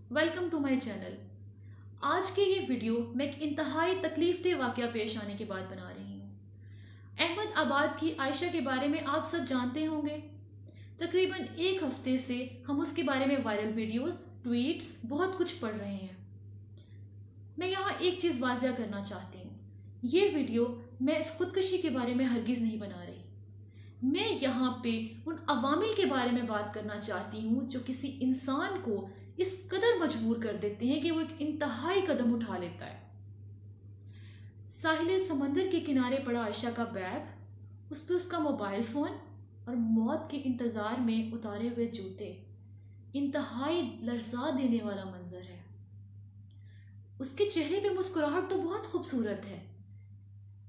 Welcome to my channel. आज के ये वीडियो मैं एक इंतहाई तकलीफ दे वाक़या पेश आने के बाद बना रही हूँ। अहमद आबाद की आयशा के बारे में आप सब जानते होंगे। तकरीबन एक हफ्ते से हम उसके बारे में वायरल वीडियोस, ट्वीट्स, बहुत कुछ पढ़ रहे हैं। मैं यहाँ एक चीज़ वाज़िया करना चाहती हूँ, ये वीडियो मैं खुदकुशी के बारे में हरगिज़ नहीं बना रही। मैं यहाँ पे उन अवामिल के बारे में बात करना चाहती हूँ जो किसी इंसान को इस कदर मजबूर कर देते हैं कि वो एक इंतहाई कदम उठा लेता है। साहिल समंदर के किनारे पड़ा आयशा का बैग, उस पर उसका मोबाइल फ़ोन और मौत के इंतज़ार में उतारे हुए जूते, इंतहाई लरसा देने वाला मंजर है। उसके चेहरे पे मुस्कुराहट तो बहुत खूबसूरत है,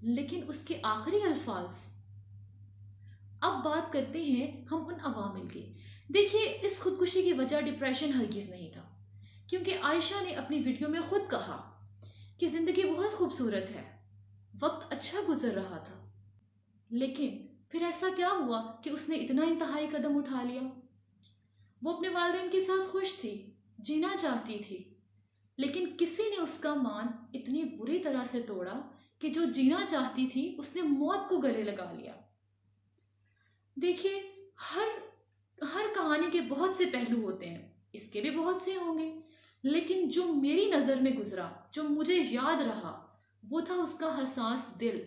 लेकिन उसके आखिरी अल्फाज। अब बात करते हैं हम उन अवामिल की। देखिए, इस खुदकुशी की वजह डिप्रेशन हरगिज़ नहीं था, क्योंकि आयशा ने अपनी वीडियो में खुद कहा कि ज़िंदगी बहुत खूबसूरत है, वक्त अच्छा गुजर रहा था। लेकिन फिर ऐसा क्या हुआ कि उसने इतना इंतहाई कदम उठा लिया? वो अपने वालिदैन के साथ खुश थी, जीना चाहती थी, लेकिन किसी ने उसका मान इतनी बुरी तरह से तोड़ा कि जो जीना चाहती थी उसने मौत को गले लगा लिया। देखिए, हर कहानी के बहुत से पहलू होते हैं, इसके भी बहुत से होंगे, लेकिन जो मेरी नज़र में गुजरा, जो मुझे याद रहा, वो था उसका हसास दिल,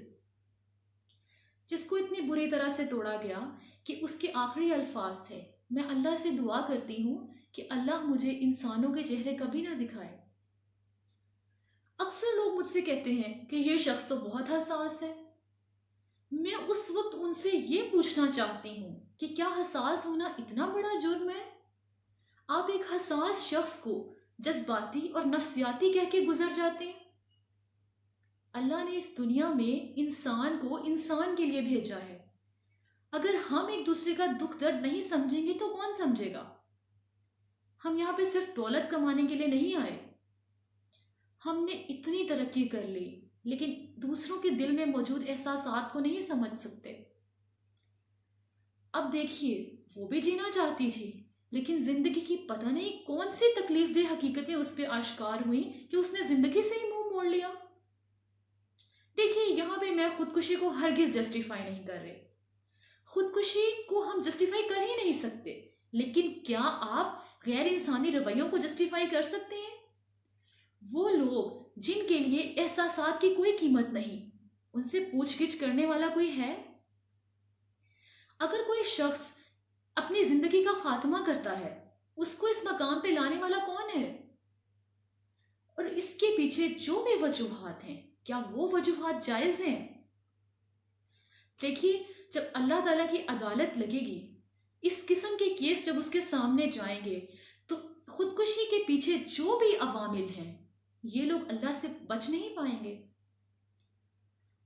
जिसको इतनी बुरी तरह से तोड़ा गया कि उसके आखिरी अल्फाज थे, मैं अल्लाह से दुआ करती हूँ कि अल्लाह मुझे इंसानों के चेहरे कभी ना दिखाए। अक्सर लोग मुझसे कहते हैं कि ये शख्स तो बहुत हसास है। मैं उस वक्त उनसे ये पूछना चाहती हूँ कि क्या हसास होना इतना बड़ा जुर्म है? आप एक हसास शख्स को जज्बाती और नफ्सियाती कह के गुजर जाते हैं। अल्लाह ने इस दुनिया में इंसान को इंसान के लिए भेजा है। अगर हम एक दूसरे का दुख दर्द नहीं समझेंगे तो कौन समझेगा? हम यहाँ पे सिर्फ दौलत कमाने के लिए नहीं आए। हमने इतनी तरक्की कर ली, लेकिन दूसरों के दिल में मौजूद एहसासात को नहीं समझ सकते। अब देखिए, वो भी जीना चाहती थी, लेकिन जिंदगी की पता नहीं कौन सी तकलीफ दे हकीकतें उस पर आश्कार हुई कि उसने जिंदगी से ही मुंह मोड़ लिया। देखिए, यहाँ पे मैं खुदकुशी को हरगिज जस्टिफाई नहीं कर रही। खुदकुशी को हम जस्टिफाई कर ही नहीं सकते, लेकिन क्या आप गैर इंसानी रवैयों को जस्टिफाई कर सकते हैं? वो लोग जिनके लिए एहसासात की कोई कीमत नहीं, उनसे पूछगिछ करने वाला कोई है? अगर कोई शख्स अपनी जिंदगी का खात्मा करता है, उसको इस मकाम पे लाने वाला कौन है? और इसके पीछे जो भी वजूहात हैं, क्या वो वजूहात जायज हैं? देखिए, जब अल्लाह ताला की अदालत लगेगी, इस किस्म के केस जब उसके सामने जाएंगे, तो खुदकुशी के पीछे जो भी अवामिल हैं, ये लोग अल्लाह से बच नहीं पाएंगे।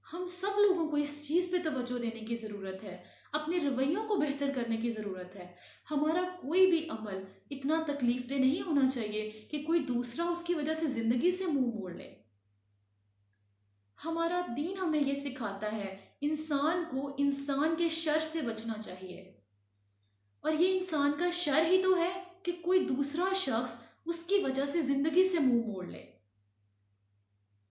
हम सब लोगों को इस चीज़ पे तवज्जो देने की ज़रूरत है, अपने रवैयों को बेहतर करने की ज़रूरत है। हमारा कोई भी अमल इतना तकलीफदेह नहीं होना चाहिए कि कोई दूसरा उसकी वजह से ज़िंदगी से मुंह मोड़ ले। हमारा दीन हमें ये सिखाता है, इंसान को इंसान के शर से बचना चाहिए, और ये इंसान का शर ही तो है कि कोई दूसरा शख्स उसकी वजह से ज़िंदगी से मुंह मोड़ ले।